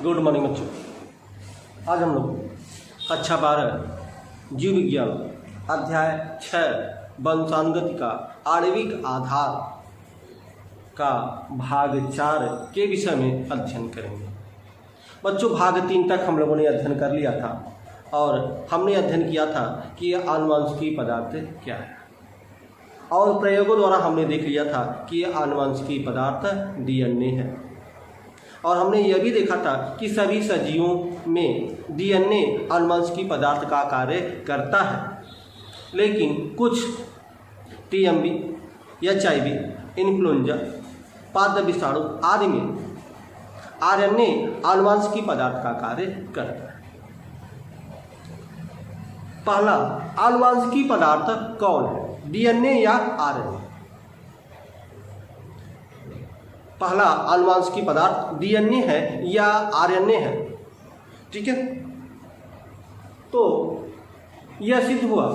Good morning बच्चों। आज हम लोग कक्षा 12 जीव विज्ञान अध्याय 6 वंशानुगति का आणविक आधार का भाग 4 के विषय में अध्ययन करेंगे। बच्चों, भाग 3 तक हम लोगों ने अध्ययन कर लिया था और हमने अध्ययन किया था कि यह आनुवंशिकी पदार्थ क्या है, और प्रयोगों द्वारा हमने देख लिया था कि यह आनुवंशिकी पदार्थ डीएनए है। और हमने यह भी देखा था कि सभी सजीवों में डीएनए आनुवंशिकी पदार्थ का कार्य करता है, लेकिन कुछ टीएमबी, एचआईवी, इन्फ्लुएंजा, पादप विषाणु आदि में आरएनए आनुवंशिकी पदार्थ का कार्य करता है। पहला आनुवंशिकी पदार्थ कौन है, डीएनए या आरएनए? पहला आनुवंशिकी पदार्थ डीएनए है या आरएनए है? ठीक है, तो यह सिद्ध हुआ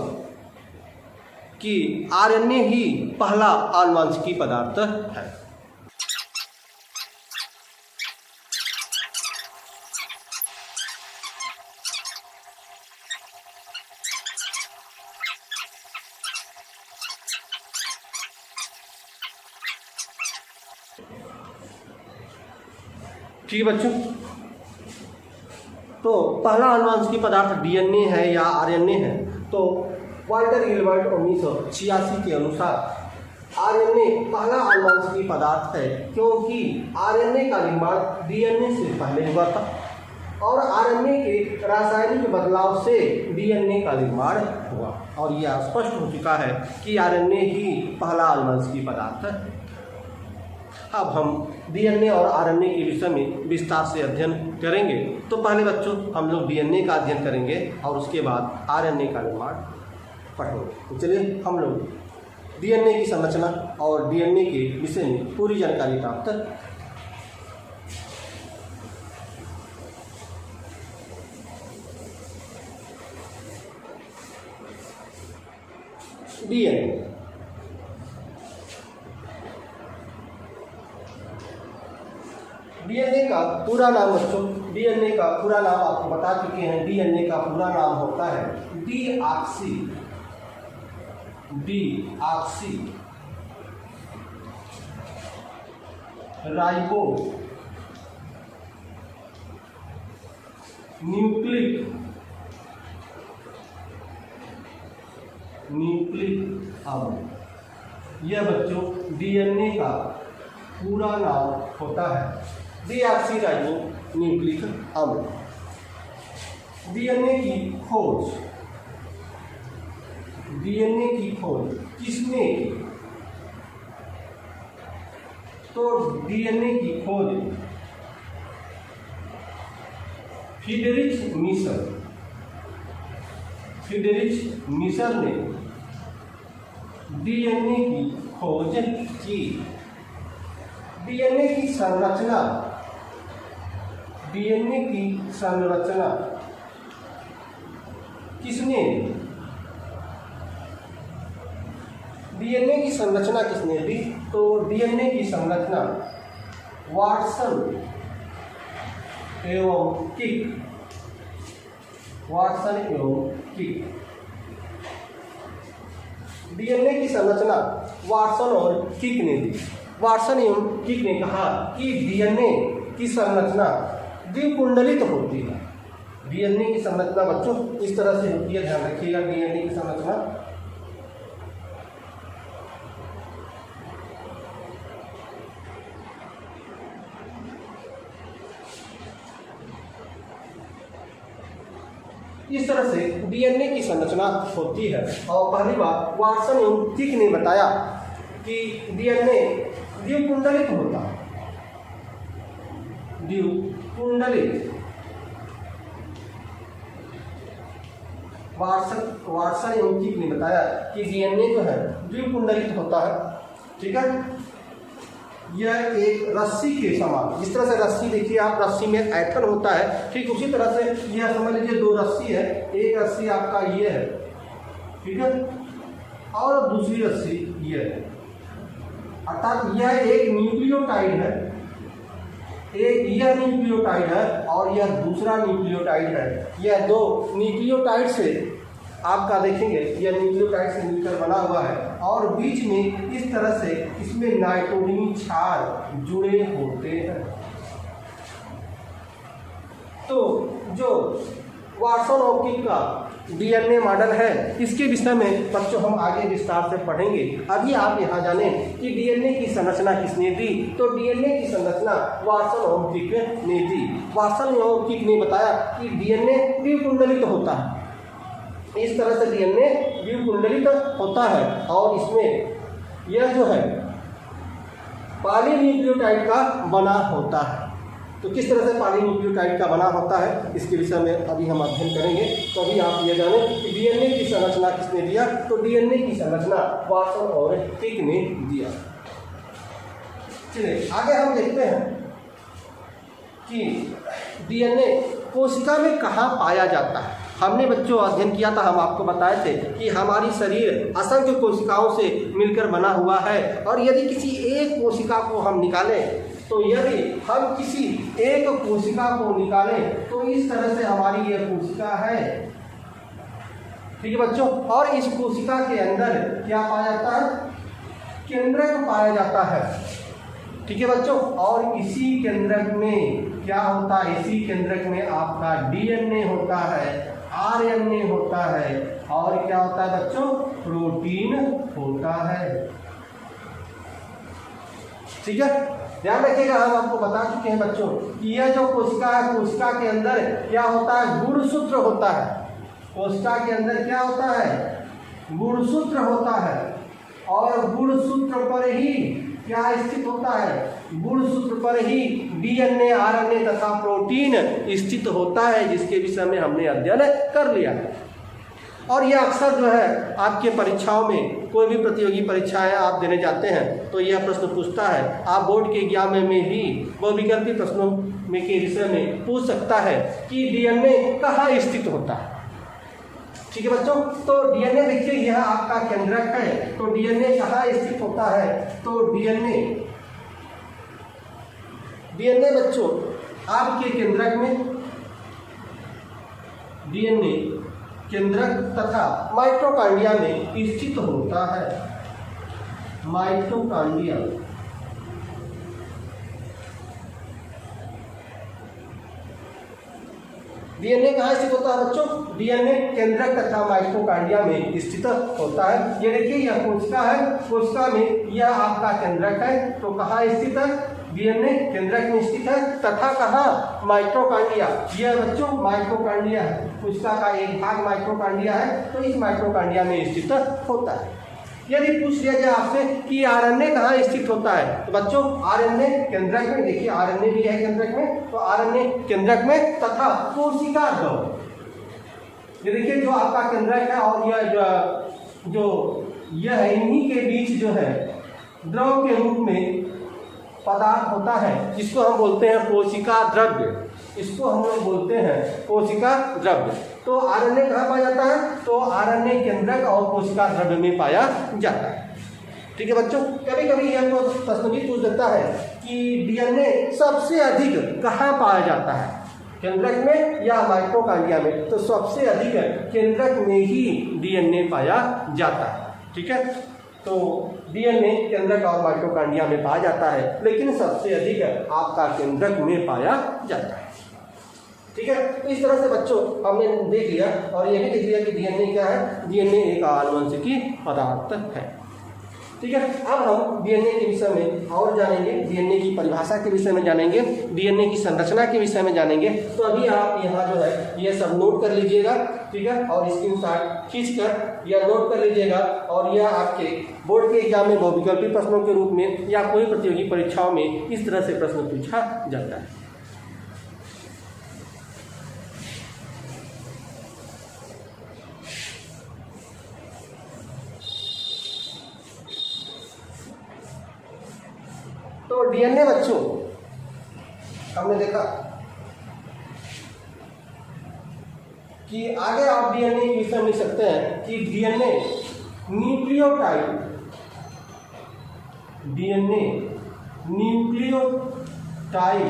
कि आरएनए ही पहला आनुवंशिकी पदार्थ है। ठीक है बच्चों, तो पहला आनुवंशिकी पदार्थ डीएनए है या आरएनए है? तो वाल्टर गिलबर्ट 1986 के अनुसार आरएनए पहला आनुवंशिकी पदार्थ है, क्योंकि आरएनए का निर्माण डीएनए से पहले हुआ था और आरएनए के रासायनिक बदलाव से डीएनए का निर्माण हुआ, और यह स्पष्ट हो चुका है कि आरएनए ही पहला आनुवंशिकी पदार्थ है। अब हम डीएनए और आरएनए के विषय में विस्तार से अध्ययन करेंगे। तो पहले बच्चों हम लोग डीएनए का अध्ययन करेंगे और उसके बाद आरएनए का निर्माण पढ़ेंगे। तो चलिए हम लोग डीएनए की संरचना और डीएनए के विषय में पूरी जानकारी प्राप्त डीएनए। डीएनए का पूरा नाम बच्चों, डीएनए का पूरा नाम आपको बता चुके हैं। डीएनए का पूरा नाम होता है डीऑक्सी राइबो न्यूक्लिक अम्ल। यह बच्चों डीएनए का पूरा नाम होता है, डीऑक्सी राइबो न्यूक्लिक अम्ल। डीएनए की खोज किसने की? तो डीएनए की खोज फ्रीडरिच मिशर ने डीएनए की खोज की। डीएनए की संरचना किसने दी? तो डीएनए की संरचना वाटसन एवं किक डीएनए की संरचना वाटसन और किक ने दी। वाटसन एवं किक ने कहा कि डीएनए की संरचना द्विकुंडलित होती है। डीएनए की संरचना बच्चों इस तरह से होती है, ध्यान रखिएगा। डीएनए की संरचना इस तरह से डीएनए की संरचना होती है। और पहली बार वाटसन एवं किक ने बताया कि डीएनए द्विकुंडलित होता है। वाटसन एवं किक ने बताया कि डीएनए जो है द्विकुंडलित होता है। ठीक है, यह एक रस्सी के समान, जिस तरह से रस्सी देखिए आप, रस्सी में ऐठन होता है, ठीक उसी तरह से यह समझ लीजिए दो रस्सी है। एक रस्सी आपका ये है, ठीक है, और दूसरी रस्सी ये है। अर्थात यह एक न्यूक्लियोटाइड है, एक यह न्यूक्लियोटाइड है और यह दूसरा न्यूक्लियोटाइड है। यह दो न्यूक्लियोटाइड से आपका देखेंगे यह न्यूक्लियोटाइड से मिलकर बना हुआ है और बीच में इस तरह से इसमें नाइट्रोजनी क्षार जुड़े होते हैं। तो जो वाटसन ऑप्टिक का डीएनए मॉडल है इसके विषय में बच्चों हम आगे विस्तार से पढ़ेंगे। अभी आप यहाँ जानें कि डीएनए की संरचना किसने दी। तो डीएनए की संरचना वाटसन ऑप्टिक ने दी। वाटसन ऑप्टिक ने बताया कि डीएनए द्विकुंडलित होता है। इस तरह से डीएनए द्विकुंडलित होता है और इसमें यह जो है पॉलीन्यूक्लियोटाइड का बना होता है। तो किस तरह से पॉलीन्यूक्लियोटाइड का बना होता है इसके विषय में अभी हम अध्ययन करेंगे। तो अभी आप ये जानें कि डीएनए की संरचना किसने दिया। तो डीएनए की संरचना वाटसन और क्रिक ने दिया। चलिए आगे हम देखते हैं कि डीएनए कोशिका में कहाँ पाया जाता है। हमने बच्चों अध्ययन किया था, हम आपको बताए थे कि हमारी शरीर असंख्य कोशिकाओं से मिलकर बना हुआ है और यदि किसी एक कोशिका को हम निकालें तो यदि हम किसी एक कोशिका को निकालें तो इस तरह से हमारी यह कोशिका है। ठीक है बच्चों। और इस कोशिका के अंदर क्या पाया जाता है, केंद्रक पाया जाता है। ठीक है बच्चों। और इसी केंद्रक में क्या होता है, इसी केंद्रक में आपका डीएनए होता है, आरएनए होता है और क्या होता है बच्चों, प्रोटीन होता है। ठीक है, ध्यान रखिएगा। हम आपको बता चुके हैं बच्चों कि यह जो कोशिका है, कोशिका के अंदर क्या होता है, गुणसूत्र होता है। कोशिका के अंदर क्या होता है, गुणसूत्र होता है और गुणसूत्र पर ही क्या स्थित होता है, गुणसूत्र पर ही डीएनए, आरएनए तथा प्रोटीन स्थित होता है, जिसके विषय में हमने अध्ययन कर लिया है। और यह अक्सर जो है आपके परीक्षाओं में, कोई भी प्रतियोगी परीक्षाएं आप देने जाते हैं तो यह प्रश्न पूछता है। आप बोर्ड के एग्जाम में भी बहुविकल्पी प्रश्नों में के विषय में पूछ सकता है कि डीएनए कहाँ स्थित होता है। ठीक है बच्चों। तो डीएनए देखिए यह आपका केंद्रक है। तो डीएनए कहाँ स्थित होता है, तो डीएनए बच्चों आपके केंद्रक में, डीएनए केंद्रक तथा माइटोकॉन्ड्रिया में स्थित होता है। माइटोकॉन्ड्रिया, डीएनए कहाँ स्थित होता है बच्चों, डीएनए केंद्रक तथा माइटोकॉन्ड्रिया में स्थित होता है। ये देखिए यह कोशिका है, कोशिका में यह आपका केंद्रक है। तो कहाँ स्थित है, डीएनए केंद्रक में स्थित है तथा कहाँ, माइटोकॉन्ड्रिया। यह बच्चों माइटोकॉन्ड्रिया है, कोशिका का एक भाग माइटोकॉन्ड्रिया है। तो इस माइटोकॉन्ड्रिया में स्थित होता है। यदि पूछ लिया जाए आपसे कि आरएनए कहाँ स्थित होता है, तो बच्चों आरएनए केंद्रक में, देखिए आरएनए भी है केंद्रक में, तो आरएनए केंद्रक में तथा कोशिका द्रव। ये देखिए जो आपका केंद्रक है और यह जो यह इन्हीं के बीच जो है द्रव के रूप में पदार्थ होता है, जिसको हम बोलते हैं कोशिका द्रव्य। इसको हम लोग बोलते हैं कोशिका द्रव्य। तो आरएनए कहाँ पाया जाता है, तो आरएनए केंद्रक और कोशिका द्रव्य में पाया जाता है। ठीक है बच्चों। कभी कभी यह तो प्रश्न भी पूछ देता है कि डीएनए सबसे अधिक कहाँ पाया जाता है, केंद्रक में या माइटोकॉन्ड्रिया में। तो सबसे अधिक केंद्रक में ही डीएनए पाया जाता है। ठीक है। तो डीएनए केंद्रक और माइटोकॉन्ड्रिया में पाया जाता है, लेकिन सबसे अधिक आपका केंद्रक में पाया जाता है। ठीक है। तो इस तरह से बच्चों हमने देख लिया और यह भी देख लिया कि डीएनए क्या है, डीएनए एक आनुवंशिकी पदार्थ है। ठीक है। अब हम डीएनए के विषय में और जानेंगे, डीएनए की परिभाषा के विषय में जानेंगे, डीएनए की संरचना के विषय में जानेंगे। तो अभी आप यहाँ जो है ये सब नोट कर लीजिएगा। ठीक है। और स्क्रीनशॉट खींचकर यह नोट कर लीजिएगा और यह आपके बोर्ड के एग्जाम में बहुविकल्पी प्रश्नों के रूप में या कोई प्रतियोगी परीक्षाओं में इस तरह से प्रश्न पूछा जाता है। तो डीएनए बच्चों हमने देखा कि आगे आप डीएनए के विषय में लिख सकते हैं कि डीएनए न्यूक्लियोटाइड, डीएनए न्यूक्लियोटाइड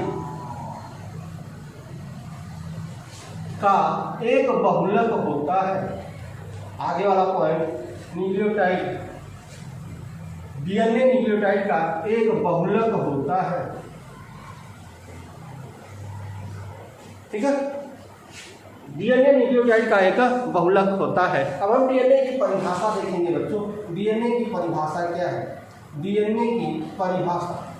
का एक बहुलक होता है। आगे वाला पॉइंट, न्यूक्लियोटाइड, डीएनए न्यूक्लियोटाइड का एक बहुलक होता है। ठीक है, डीएनए न्यूक्लियोटाइड का एक बहुलक होता है। अब हम डीएनए की परिभाषा देखेंगे बच्चों। डीएनए की परिभाषा क्या है? डीएनए की परिभाषा,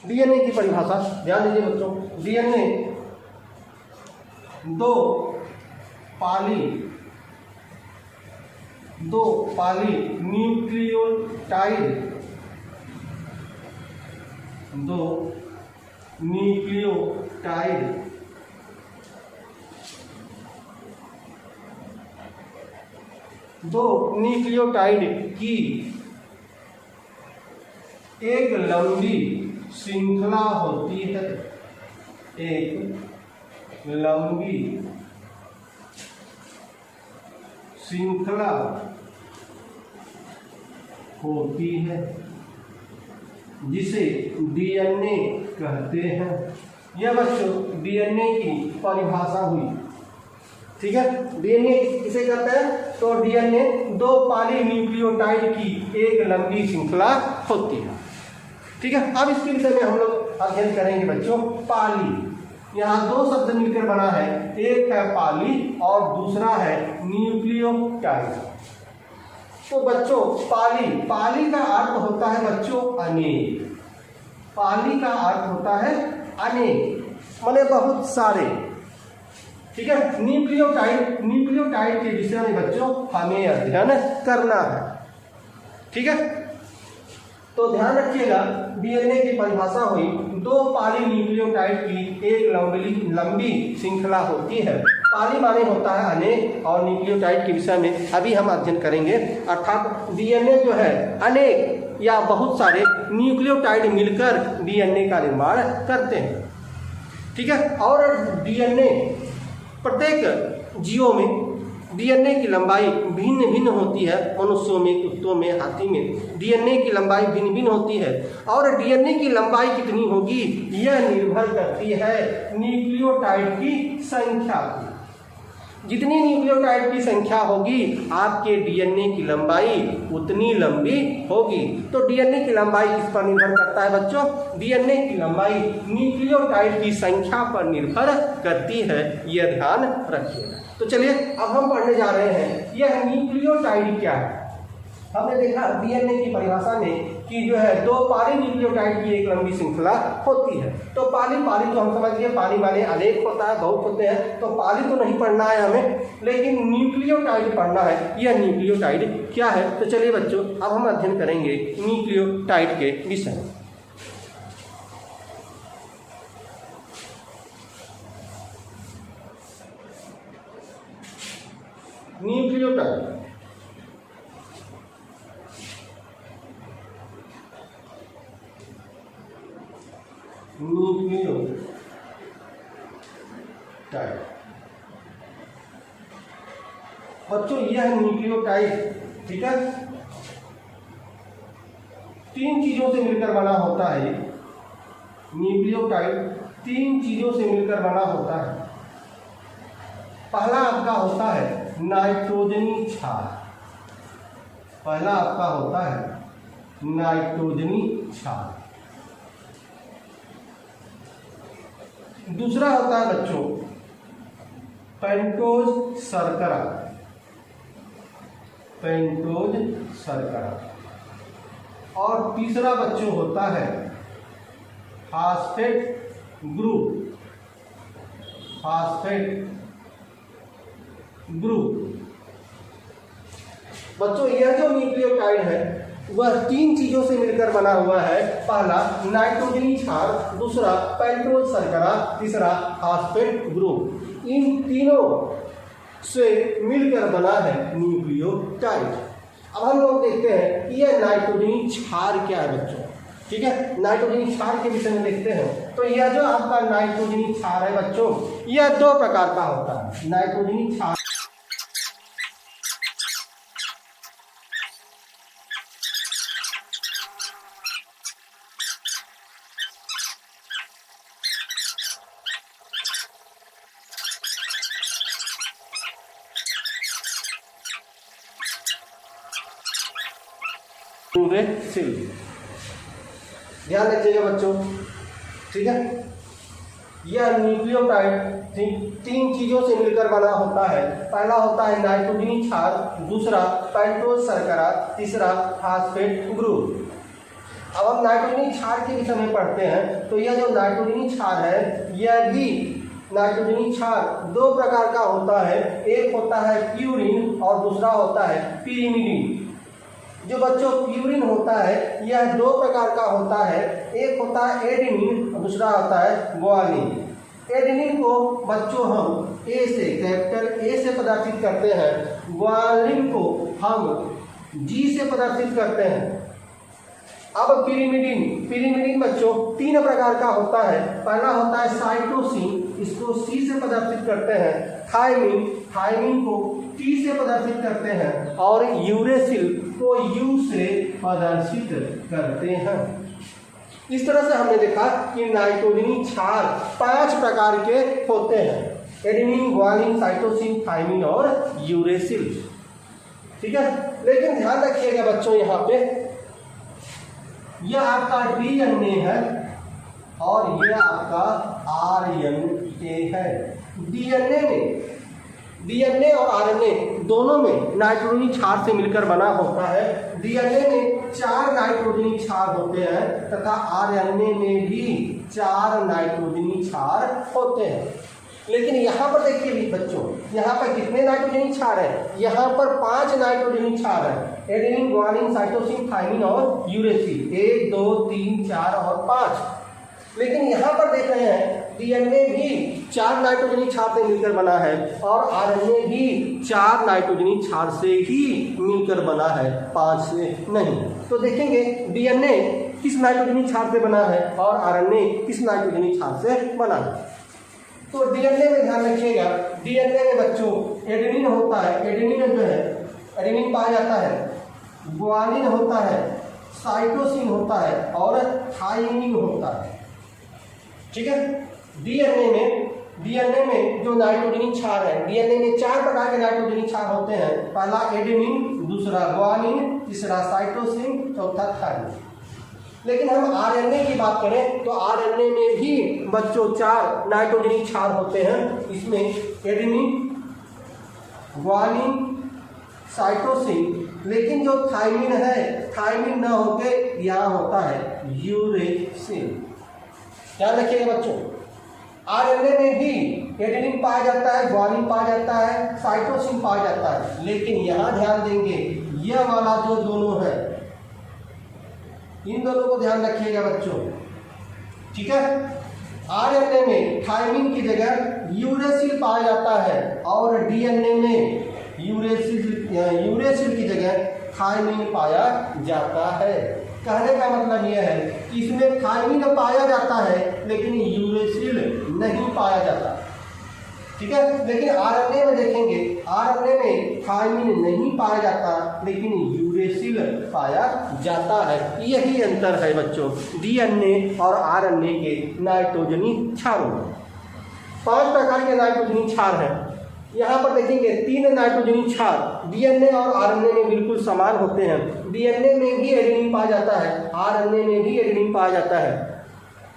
डीएनए की परिभाषा ध्यान दीजिए बच्चों। डीएनए दो पाली न्यूक्लियोटाइड, दो न्यूक्लियोटाइड की एक लंबी श्रृंखला होती है। एक लंबी श्रृंखला होती है जिसे डीएनए कहते हैं। यह बच्चों डीएनए की परिभाषा हुई। ठीक है, डीएनए किसे कहते हैं? तो डीएनए दो पॉली न्यूक्लियोटाइड की एक लंबी श्रृंखला होती है। ठीक है, अब इसके विषय में हम लोग अध्ययन करेंगे बच्चों। पाली, यहाँ दो शब्द मिलकर बना है, एक है पाली और दूसरा है न्यूक्लियोटाइड। तो बच्चों पाली का अर्थ होता है बच्चों अनेक। पाली का अर्थ होता है अनेक, माने बहुत सारे। ठीक है, न्यूक्लियोटाइड के विषय में बच्चों हमें अध्ययन करना है। ठीक है, तो ध्यान रखिएगा, डीएनए की परिभाषा हुई, दो पॉली न्यूक्लियोटाइड की एक लंबी श्रृंखला होती है। पॉली माने होता है अनेक, और न्यूक्लियोटाइड के विषय में अभी हम अध्ययन करेंगे। अर्थात डीएनए जो है अनेक या बहुत सारे न्यूक्लियोटाइड मिलकर डीएनए का निर्माण करते हैं। ठीक है, और डीएनए प्रत्येक जीवों में डीएनए की लंबाई भिन्न भिन्न होती है। मनुष्यों में, कुत्तों में, हाथी में डीएनए की लंबाई भिन्न भिन्न होती है। और डीएनए की लंबाई कितनी होगी यह निर्भर करती है न्यूक्लियोटाइड की संख्या पर। जितनी न्यूक्लियोटाइड की संख्या होगी आपके डीएनए की लंबाई उतनी लंबी होगी। तो डीएनए की लंबाई किस पर निर्भर करता है बच्चों? डीएनए की लंबाई न्यूक्लियोटाइड की संख्या पर निर्भर करती है, यह ध्यान रखिएगा। तो चलिए अब हम पढ़ने जा रहे हैं यह न्यूक्लियोटाइड क्या है। हमने देखा डीएनए की परिभाषा में कि जो है दो पॉली न्यूक्लियोटाइड की एक लंबी श्रृंखला होती है। तो पॉली तो हम समझ गए, पॉली माने अनेक होता है, बहुत होते हैं। तो पॉली तो नहीं पढ़ना है हमें, लेकिन न्यूक्लियोटाइड पढ़ना है। यह न्यूक्लियोटाइड क्या है? तो चलिए बच्चों अब हम अध्ययन करेंगे न्यूक्लियोटाइड के विषय में। न्यूक्लियोटाइड बच्चों यह न्यूक्लियोटाइड, ठीक है, तीन चीजों से मिलकर बना होता है। न्यूक्लियोटाइड तीन चीजों से मिलकर बना होता है। पहला आपका होता है नाइट्रोजनी क्षार। पहला आपका होता है नाइट्रोजनी क्षार। दूसरा होता है बच्चों पेंटोज शर्करा। पेंटोज शर्करा। और तीसरा बच्चों होता है फास्फेट ग्रुप। Phosphate group. बच्चों यह जो न्यूक्लियोटाइड है वह तीन चीजों से मिलकर बना हुआ है। पहला नाइट्रोजनी क्षार, दूसरा पेंटोज शर्करा, तीसरा फास्फेट ग्रुप। इन तीनों से मिलकर बना है न्यूक्लियोटाइड। अब हम लोग देखते हैं कि यह नाइट्रोजनी क्षार क्या है बच्चों। ठीक है, नाइट्रोजनी क्षार के विषय में देखते हैं। तो यह जो आपका नाइट्रोजनी क्षार है बच्चों, यह दो प्रकार का होता है। नाइट्रोजनी क्षार यूरेसिल। ध्यान रखिएगा बच्चों, ठीक है। यह न्यूक्लियोटाइड तीन चीजों से मिलकर बना होता है। पहला होता है नाइट्रोजनी क्षार, दूसरा पेंटोज शर्करा, तीसरा फास्फेट ग्रुप। अब हम नाइट्रोजनी क्षार के विषय में पढ़ते हैं। तो यह जो नाइट्रोजनी क्षार है, यह भी नाइट्रोजनी क्षार दो प्रकार का होता है। एक होता है प्यूरिन और दूसरा होता है पिरिमिडिन। जो बच्चों प्यूरिन होता है यह दो प्रकार का होता है। एक होता है एडेनिन और दूसरा होता है ग्वानिन। एडेनिन को बच्चों हम ए से, कैपिटल ए से प्रदर्शित करते हैं। ग्वानिन को हम जी से प्रदर्शित करते हैं। अब पिरिमिडिन बच्चों तीन प्रकार का होता है। पहला होता है साइटोसिन, इसको सी से प्रदर्शित करते हैं। थायमिन को टी से प्रदर्शित करते हैं और यूरेसिल को यू से प्रदर्शित करते हैं। इस तरह से हमने देखा कि नाइट्रोजनी क्षार 5 प्रकार के होते हैं। एडेनिन, ग्वानिन, साइटोसिन, थायमिन और यूरेसिल, ठीक है। लेकिन ध्यान रखिएगा बच्चों, यहाँ पे यह आपका डीएनए है और यह आपका आरएनए है। डीएनए और आरएनए दोनों में नाइट्रोजनी क्षार से मिलकर बना होता है। डीएनए में 4 नाइट्रोजनी क्षार होते हैं तथा आरएनए में भी 4 नाइट्रोजनी क्षार होते हैं। लेकिन यहाँ पर देखिए बच्चों, यहाँ पर कितने नाइट्रोजनी क्षार है? यहाँ पर 5 नाइट्रोजनी क्षार है। एडेनिन, ग्वानिन, साइटोसिन, थायमिन और यूरेसिल, 1 2 3 4 और 5। लेकिन यहाँ पर देख रहे हैं डीएनए भी 4 नाइट्रोजनी क्षार से मिलकर बना है और आरएनए भी 4 नाइट्रोजनी क्षार से ही मिलकर बना है, 5 से नहीं। तो देखेंगे डीएनए किस नाइट्रोजनी क्षार से बना है और आरएनए किस नाइट्रोजनी क्षार से बना है। तो डीएनए में ध्यान रखिएगा, डीएनए में बच्चों एडेनिन होता है। एडेनिन जो है, एडेनिन पाया जाता है, ग्वानिन होता है, साइटोसिन होता है और थायमिन होता है, ठीक है। डीएनए में जो नाइट्रोजनी क्षार है, डीएनए में 4 प्रकार के नाइट्रोजनी क्षार होते हैं। पहला एडेनिन, दूसरा ग्वानिन, तीसरा साइटोसिन, चौथा थायमिन। लेकिन हम आरएनए की बात करें तो आरएनए में भी बच्चों 4 नाइट्रोजनी क्षार होते हैं। इसमें एडेनिन, ग्वानिन, साइटोसिन, लेकिन जो थायमिन है, थायमिन न होके यहाँ होता है यूरेसिल। ध्यान रखिएगा बच्चों, आरएनए में भी एडेनिन पाया जाता है, ग्वानिन पाया जाता है, साइटोसिन पाया जाता है। लेकिन यहाँ ध्यान देंगे, यह वाला जो दोनों है, इन दोनों को ध्यान रखिएगा बच्चों, ठीक है। आरएनए में थायमिन की जगह यूरेसिल पाया जाता है और डीएनए में यूरेसिल की जगह थायमिन पाया जाता है। कहने का मतलब यह है कि इसमें थायमिन पाया जाता है लेकिन यूरेसिल नहीं पाया जाता, ठीक है। लेकिन आरएनए में देखेंगे, आरएनए में थायमिन नहीं पाया जाता लेकिन यूरेसिल पाया जाता है। यही अंतर है बच्चों डीएनए और आरएनए के नाइट्रोजनी क्षारों में। 5 प्रकार के नाइट्रोजनी क्षार हैं। यहाँ पर देखेंगे 3 नाइट्रोजनी क्षार डीएनए और आरएनए में बिल्कुल समान होते हैं। डीएनए में भी एडेनिन पाया जाता है, आरएनए में भी एडेनिन पाया जाता है,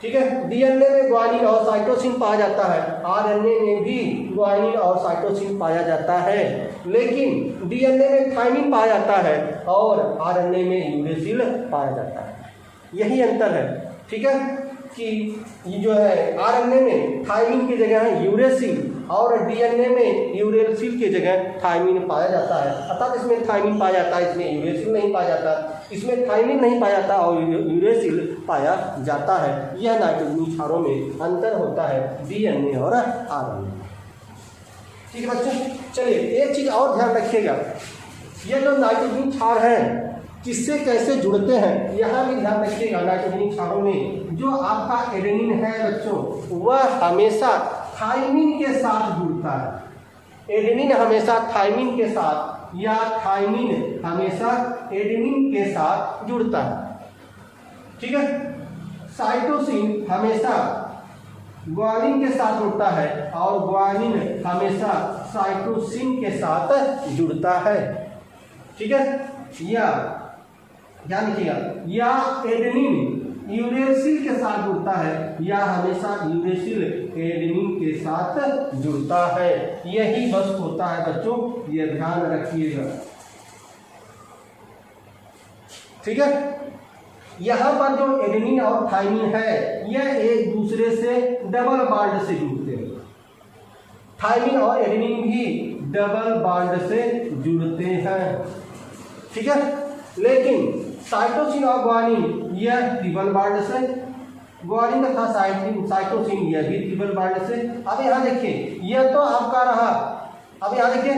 ठीक है। डीएनए में ग्वानिन और साइटोसिन पाया जाता है, आरएनए में भी ग्वानिन और साइटोसिन पाया जाता है। लेकिन डीएनए में थायमिन पाया जाता है और आरएनए में यूरेसिल पाया जाता है। यही अंतर है, ठीक है, कि ये जो है आरएनए में थायमिन की जगह है यूरेसिल और डीएनए में यूरेसिल की जगह थायमिन पाया जाता है। अर्थात इसमें थायमिन पाया जाता है, इसमें यूरेसिल नहीं पाया जाता। इसमें थायमिन नहीं पाया जाता और यूरेसिल पाया जाता है। यह नाइट्रोजनी क्षारों में अंतर होता है डीएनए और आरएनए, ठीक है बच्चों। चलिए एक चीज़ और ध्यान रखिएगा, ये जो नाइट्रोजनी क्षार हैं किससे कैसे जुड़ते हैं, यहाँ भी ध्यान रखिएगा। नाइट्रोजनी क्षारों में जो आपका एडेनिन है बच्चों, वह हमेशा थायमिन के साथ जुड़ता है। एडेनिन हमेशा थायमिन के साथ या थायमिन हमेशा एडेनिन के साथ जुड़ता है, ठीक है। साइटोसिन हमेशा ग्वानिन के साथ जुड़ता है और ग्वानिन हमेशा साइटोसिन के साथ जुड़ता है, ठीक है। या ध्यान रखिएगा, या एडेनिन यूरेसिल के साथ जुड़ता है, या हमेशा यूरेसिल एडेनिन के साथ जुड़ता है। यही बस होता है बच्चों, ये ध्यान रखिएगा। ठीक है, यहां पर जो एडेनिन और थाइमिन है यह एक दूसरे से डबल बॉन्ड से जुड़ते हैं। थाइमिन और एडेनिन भी डबल बॉन्ड से जुड़ते हैं। ठीक है, लेकिन साइटोसिन और ग्वानिन यह ट्रिपल बॉन्ड से, ग्वानिन तथा साइटोसिन यह भी ट्रिपल बॉन्ड से। अब यहाँ देखिए, यह तो आपका रहा। अब यहाँ देखिए,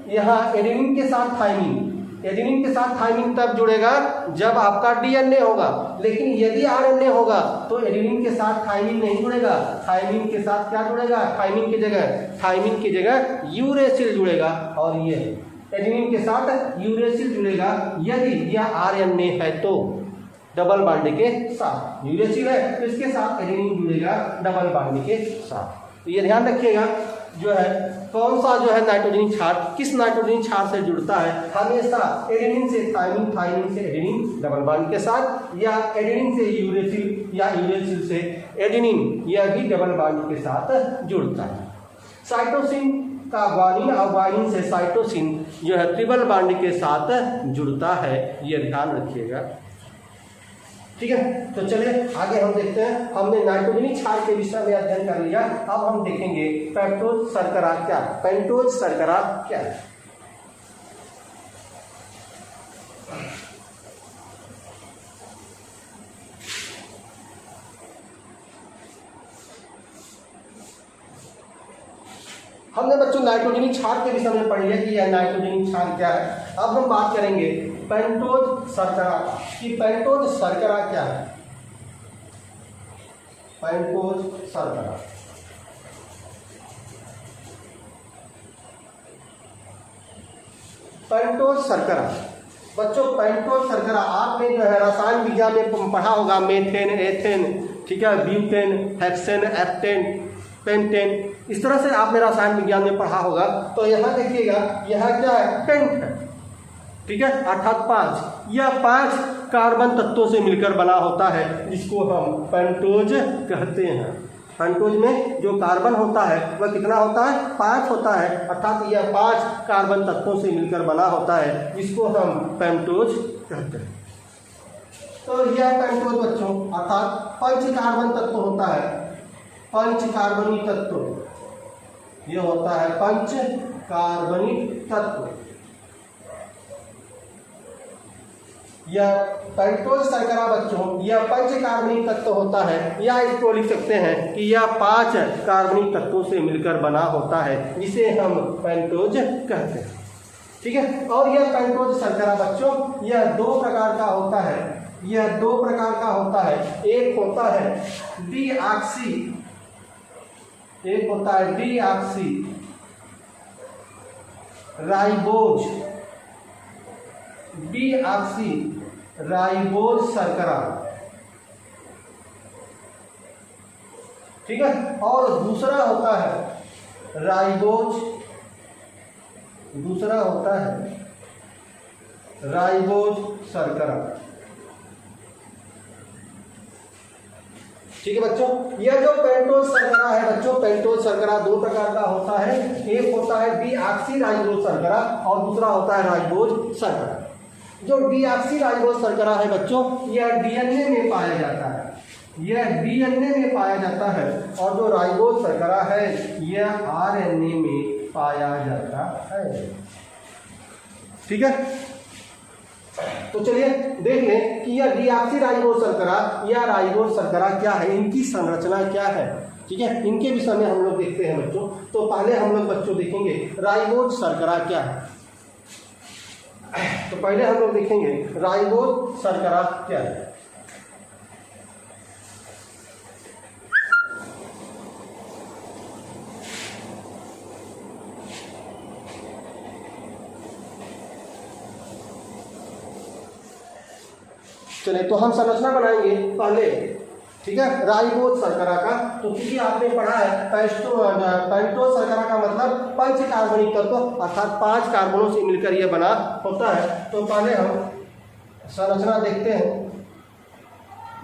यहाँ एडेनिन के साथ थाइमिन, एडेनिन के साथ थाइमिन तब जुड़ेगा जब आपका डीएनए होगा, लेकिन यदि आरएनए होगा तो एडेनिन के साथ थाइमिन नहीं जुड़ेगा। थाइमिन के साथ क्या जुड़ेगा? थाइमिन की जगह यूरेसिल जुड़ेगा, और ये एडेनिन के साथ यूरेसिल जुड़ेगा यदि यह आरएनए है तो डबल बॉन्ड के साथ। यूरेसिल है तो इसके साथ एडेनिन जुड़ेगा डबल बॉन्ड के साथ। तो ये ध्यान रखिएगा, जो है कौन सा जो है नाइट्रोजनी क्षार किस नाइट्रोजनी क्षार से जुड़ता है? हमेशा एडेनिन से थाइमिन, थाइमिन से एडेनिन डबल बॉन्ड के साथ, या एडेनिन से यूरेसिल या यूरेसिल से एडेनिन, यह भी डबल बॉन्ड के साथ जुड़ता है। साइटोसिन का ग्वानिन और ग्वानिन से साइटोसिन जो है ट्रिपल बॉन्ड के साथ जुड़ता है, यह ध्यान रखिएगा। ठीक है, तो चलिए आगे हम देखते हैं। हमने नाइट्रोजनी क्षार के विषय में अध्ययन कर लिया, अब हम देखेंगे पेंटोज शर्करा क्या, पेंटोज शर्करा क्या है। हमने बच्चों नाइट्रोजनी क्षार के विषय में पढ़ लिया कि यह नाइट्रोजनी क्षार क्या है। अब हम बात करेंगे पेंटोज शर्करा कि पेंटोज शर्करा क्या है। पेंटोज शर्करा, पेंटोज शर्करा बच्चों, पेंटोज शर्करा आपने जो है रसायन विज्ञान में पढ़ा होगा, मेथेन, एथेन, ठीक है, ब्यूटेन, हेक्सेन, एप्टेन, पेंटेन, इस तरह से आपने रसायन विज्ञान में पढ़ा होगा। तो यहाँ देखिएगा, यह क्या है? पेंट है। ठीक है, अर्थात 5, यह 5 कार्बन तत्वों से मिलकर बना होता है, जिसको हम पेंटोज कहते हैं। पेंटोज में जो कार्बन होता है वह कितना होता है? 5 होता है, अर्थात यह 5 कार्बन तत्वों से मिलकर बना होता है, जिसको हम पेंटोज कहते हैं। तो यह पेंटोज बच्चों अर्थात 5 कार्बन तत्व होता है, 5 कार्बनिक तत्व, यह होता है 5 कार्बनिक तत्व। यह पेंटोज शर्करा बच्चों यह 5 कार्बनिक तत्व होता है, या इसको लिख सकते हैं कि यह 5 कार्बनिक तत्वों से मिलकर बना होता है, जिसे हम पेंटोज कहते हैं। ठीक है, और यह पेंटोज शर्करा बच्चों यह 2 प्रकार का होता है, यह 2 प्रकार का होता है। एक होता है डीऑक्सी, एक होता है डीऑक्सी राइबोज, डीऑक्सी राइबोज शर्करा। ठीक है, और दूसरा होता है राइबोज, दूसरा होता है राइबोज शर्करा। ठीक है बच्चों, यह जो पेंटोज शर्करा है बच्चों, पेंटोज शर्करा 2 प्रकार का होता है। एक होता है डीऑक्सी राइबोज शर्करा और दूसरा होता है राइबोज शर्करा। जो डीऑक्सी राइबोज शर्करा है बच्चों यह डीएनए में पाया जाता है, यह डीएनए में पाया जाता है, और जो राइबोज शर्करा है यह आरएनए में पाया जाता है। ठीक है, तो चलिए देख लें कि यह डीऑक्सी राइबोज शर्करा या राइबोज शर्करा क्या है, इनकी संरचना क्या है। ठीक है, इनके विषय में हम लोग देखते हैं बच्चों। तो पहले हम लोग बच्चों देखेंगे राइबोज शर्करा क्या है। तो पहले हम लोग देखेंगे राइबोज शर्करा क्या है। चलिए, तो हम संरचना बनाएंगे पहले। ठीक है, राइबोज शर्करा का, तो क्योंकि आपने पढ़ा है पेंटोज शर्करा का मतलब 5 कार्बनिक तत्व अर्थात 5 कार्बनों से मिलकर यह बना होता है। तो पहले हम संरचना देखते हैं।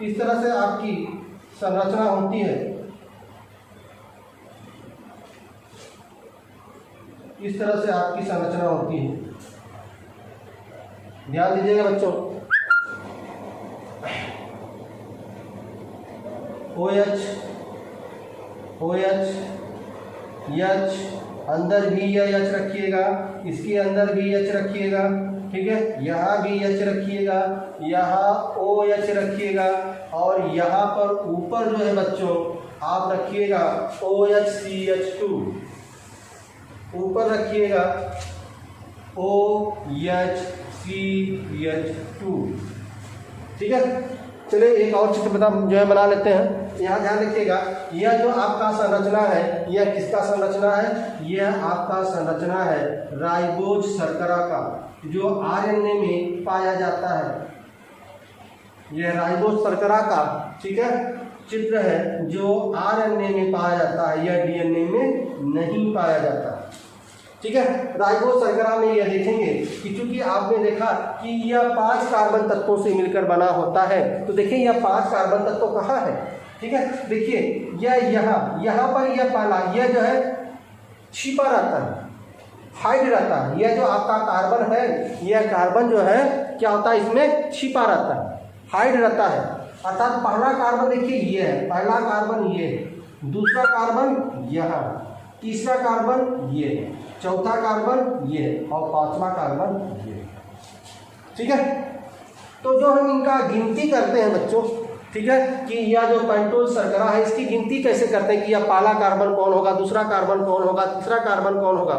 इस तरह से आपकी संरचना होती है। इस तरह से आपकी संरचना होती है। ध्यान दीजिएगा बच्चों। OH H, अंदर भी यह H रखिएगा, इसके अंदर भी H रखिएगा, ठीक है। यहाँ भी H रखिएगा, यहाँ OH रखिएगा, और यहाँ पर ऊपर जो है बच्चों आप रखिएगा OHCH2, ऊपर रखिएगा OHCH2, ठीक है। चलिए एक और चित्र बना लेते हैं। यहाँ ध्यान रखिएगा, यह जो आपका संरचना है, यह किसका संरचना है? यह आपका संरचना है राइबोज शर्करा का, जो आरएनए में पाया जाता है। यह राइबोज शर्करा का, ठीक है, चित्र है जो आरएनए में पाया जाता है, यह डीएनए में नहीं पाया जाता, ठीक है। राइबोज शर्करा में यह देखेंगे कि चूंकि आपने देखा कि यह 5 कार्बन तत्वों से मिलकर बना होता है, तो देखिए यह 5 कार्बन तत्व कहाँ है, ठीक है। देखिए यह यहाँ पर यह पहला, यह जो है छिपा रहता है, हाइड रहता है। यह जो आपका कार्बन है, यह कार्बन जो है क्या होता है, इसमें छिपा रहता है, हाइड रहता है। अर्थात पहला कार्बन देखिए ये है, पहला कार्बन ये है, दूसरा कार्बन यहाँ, तीसरा कार्बन ये, चौथा कार्बन ये, और 5वां कार्बन ये, ठीक है। तो जो हम इनका गिनती करते हैं बच्चों, ठीक है, कि यह जो पेंटोज शर्करा है, इसकी गिनती कैसे करते हैं कि यह पहला कार्बन कौन होगा, दूसरा कार्बन कौन होगा, तीसरा कार्बन कौन होगा,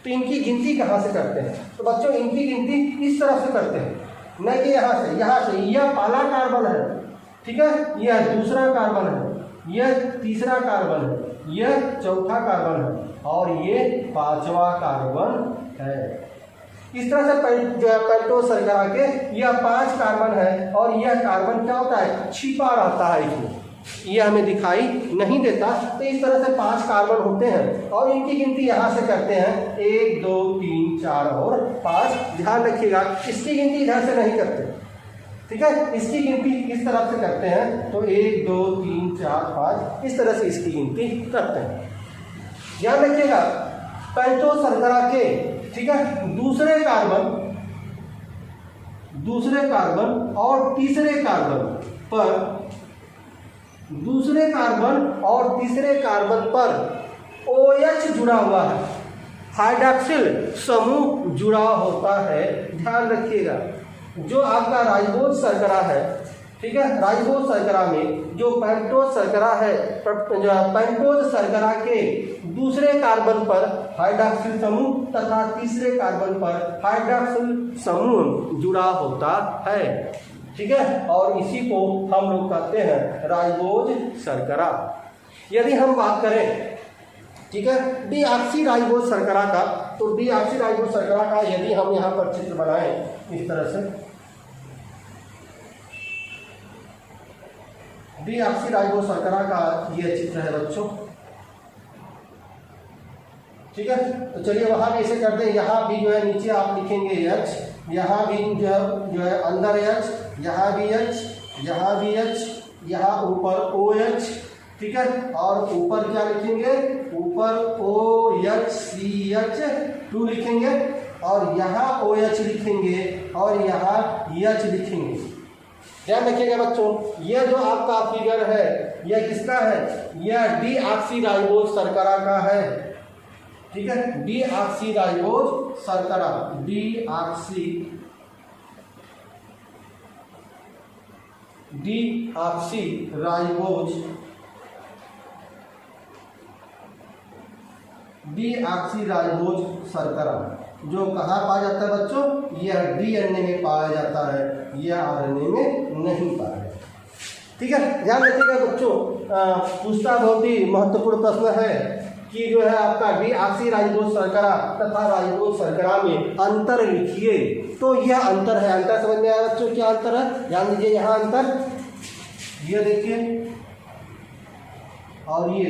तो इनकी गिनती कहाँ से करते हैं? तो बच्चों इनकी गिनती इस तरह से करते हैं, न कि यहाँ से। यह पहला कार्बन है, ठीक है, यह दूसरा कार्बन है, यह तीसरा कार्बन है, यह चौथा कार्बन है, और ये 5वां कार्बन है। इस तरह से जो है पेंटोज शर्करा के यह 5 कार्बन है, और यह कार्बन क्या होता है, छिपा रहता है इसमें, यह हमें दिखाई नहीं देता। तो इस तरह से 5 कार्बन होते हैं, और इनकी गिनती यहाँ से करते हैं 1 2 3 4 और 5। ध्यान रखिएगा, इसकी गिनती इधर से नहीं करते, ठीक है, इसकी गिनती इस तरफ से करते हैं। तो 1 2 3 4 5 इस तरह से इसकी गिनती करते हैं। ध्यान रखिएगा, पेंटोज शर्करा के, ठीक है, दूसरे कार्बन और तीसरे कार्बन पर OH जुड़ा हुआ है, हाइड्रॉक्सिल समूह जुड़ा होता है। ध्यान रखिएगा, जो आपका राइबोज शर्करा है, ठीक है, राइबोज शर्करा में जो पेंटोज शर्करा है, पेंटोज शर्करा के दूसरे कार्बन पर हाइड्रॉक्सिल समूह तथा तीसरे कार्बन पर हाइड्रॉक्सिल समूह जुड़ा होता है, ठीक है, और इसी को हम लोग कहते हैं राइबोज शर्करा। यदि हम बात करें, ठीक है, डीऑक्सीराइबोज शर्करा का, तो डीऑक्सीराइबोज शर्करा का यदि हम यहाँ पर चित्र बनाएं इस तरह से, डीऑक्सीराइबोज शर्करा का यह चित्र है बच्चों, ठीक है। तो चलिए वहां भी ऐसे करते हैं, यहाँ भी जो है नीचे आप लिखेंगे H, यहाँ भी जो है अंदर H, यहाँ भी H, यहाँ भी H, यहाँ ऊपर OH, ठीक है, और ऊपर क्या लिखेंगे, ऊपर OHCH2 लिखेंगे, और यहाँ OH लिखेंगे, और यहाँ H लिखेंगे। ध्यान रखिएगा बच्चों, यह जो आपका फिगर है यह किसका है, यह डीऑक्सीराइबोज शर्करा का है, ठीक है, डीऑक्सीराइबोज शर्करा, डीऑक्सीराइबोज शर्करा जो कहाँ पाया जाता है बच्चों, यह डीएनए में पाया जाता है, यह आरएनए में नहीं पाया जाता, ठीक है। ध्यान रखिएगा बच्चों, पूछता बहुत ही महत्वपूर्ण प्रश्न है कि जो है आपका डीऑक्सीराइबोज शर्करा तथा राइबोज शर्करा में अंतर लिखिए। तो यह अंतर है, अंतर समझ में आया बच्चों, क्या अंतर है, ध्यान दीजिए, यहाँ अंतर, ये देखिए, और ये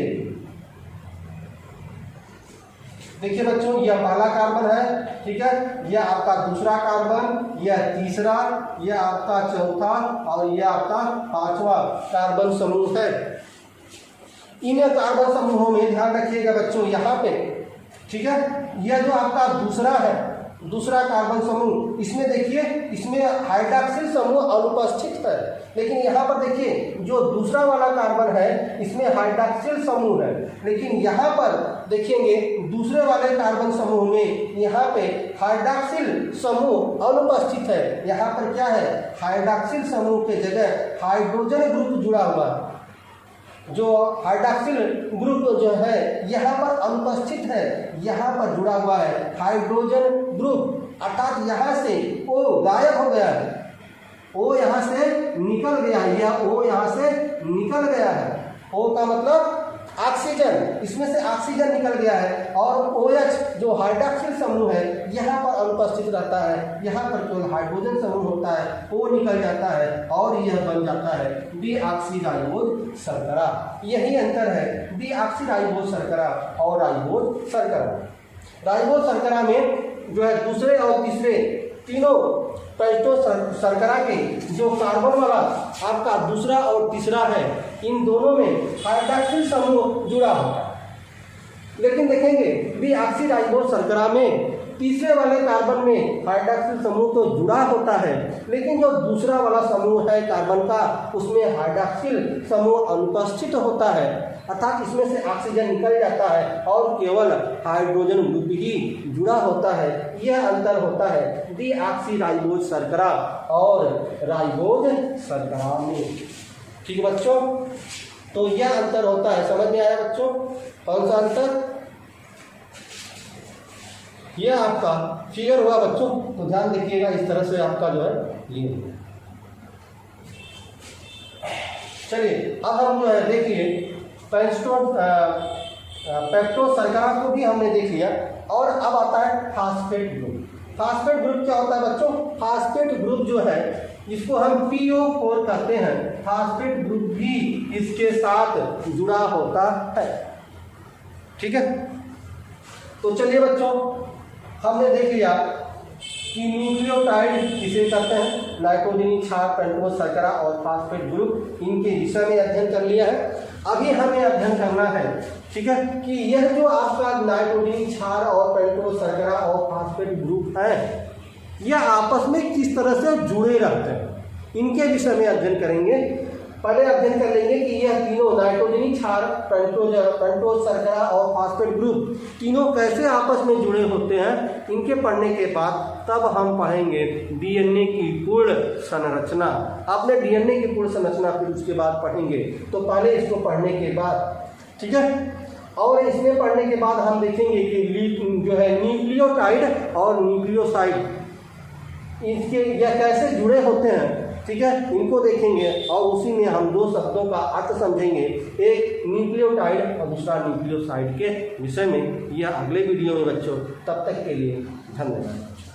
देखिए बच्चों, यह पहला कार्बन है, ठीक है, यह आपका दूसरा कार्बन, यह तीसरा, यह आपका चौथा और यह आपका पांचवा कार्बन समूह है। इन कार्बन समूहों में ध्यान रखिएगा बच्चों, यहाँ पे, ठीक है, यह जो आपका दूसरा है, दूसरा कार्बन समूह, इसमें देखिए, इसमें हाइड्रॉक्सिल समूह अनुपस्थित है। लेकिन यहाँ पर देखिए, जो दूसरा वाला कार्बन है इसमें हाइड्रॉक्सिल समूह है, लेकिन यहाँ पर देखेंगे दूसरे वाले कार्बन समूह में यहाँ पे हाइड्रॉक्सिल समूह अनुपस्थित है। यहाँ पर क्या है, हाइड्रॉक्सिल समूह के जगह हाइड्रोजन ग्रुप जुड़ा हुआ है। जो हाइड्रॉक्सिल ग्रुप जो है यहाँ पर अनुपस्थित है, यहाँ पर जुड़ा हुआ है हाइड्रोजन ग्रुप, अर्थात यहाँ से ओ गायब हो गया है, ओ यहाँ से निकल गया है, यह ओ यहाँ से निकल गया है। ओ का मतलब ऑक्सीजन, इसमें से ऑक्सीजन निकल गया है, और OH जो हाइड्रॉक्सिल समूह है यहाँ पर अनुपस्थित रहता है, यहाँ पर केवल हाइड्रोजन समूह होता है, O निकल जाता है और यह बन जाता है डीऑक्सीराइबोज शर्करा। यही अंतर है डीऑक्सीराइबोज शर्करा और राइबोज शर्करा। राइबोज शर्करा में जो है दूसरे और तीसरे तीनों पेंटोज शर्करा के जो कार्बन वाला आपका दूसरा और तीसरा है, इन दोनों में हाइड्रॉक्सिल समूह जुड़ा होता है। लेकिन देखेंगे डीऑक्सीराइबोज शर्करा में तीसरे वाले कार्बन में हाइड्रॉक्सिल समूह तो जुड़ा होता है, लेकिन जो दूसरा वाला समूह है कार्बन का, उसमें हाइड्रॉक्सिल समूह अनुपस्थित होता है, अर्थात इसमें से ऑक्सीजन निकल जाता है और केवल हाइड्रोजन ग्रुप ही जुड़ा होता है। यह अंतर होता है डीऑक्सीराइबोज शर्करा और राइबोज शर्करा में। ठीक है बच्चों, तो यह अंतर होता है, समझ में आया बच्चों? कौन सा अंतर? यह आपका फिगर हुआ बच्चों, तो ध्यान देखिएगा, इस तरह से आपका जो है ये। चलिए अब हम जो है देखिए पेप्टोज शर्करा को भी हमने देख लिया, और अब आता है फास्फेट ग्रुप। फास्फेट ग्रुप क्या होता है बच्चों? फास्फेट ग्रुप जो है इसको हम PO4 कहते हैं, फास्फेट ग्रुप भी इसके साथ जुड़ा होता है। ठीक है, तो चलिए बच्चों, हमने देख लिया कि न्यूक्लियोटाइड किसे कहते हैं, नाइट्रोजनी क्षार, पेंटोज शर्करा और फास्फेट ग्रुप, इनके विषय में अध्ययन कर लिया है। अभी हमें अध्ययन करना है, ठीक है, कि यह जो आपका नाइट्रोजनी क्षार और पेंटोज शर्करा और फास्फेट ग्रुप है, यह आपस में किस तरह से जुड़े रहते हैं, इनके विषय में अध्ययन करेंगे। पहले अध्ययन कर लेंगे कि यह तीनों नाइट्रोजनी क्षार, पेंटोज शर्करा और फास्फेट ग्रुप तीनों कैसे आपस में जुड़े होते हैं। इनके पढ़ने के बाद तब हम पढ़ेंगे DNA की पूर्ण संरचना। आपने DNA की पूर्ण संरचना फिर उसके बाद पढ़ेंगे, तो पहले इसको पढ़ने के बाद, ठीक है, और इसमें पढ़ने के बाद हम देखेंगे कि जो है न्यूक्लियोटाइड और न्यूक्लियोसाइड, इसके यह कैसे जुड़े होते हैं, ठीक है, इनको देखेंगे, और उसी में हम दो शब्दों का अर्थ समझेंगे, एक न्यूक्लियोटाइड और दूसरा न्यूक्लियोसाइड के विषय में। यह अगले वीडियो में बच्चों, तब तक के लिए धन्यवाद।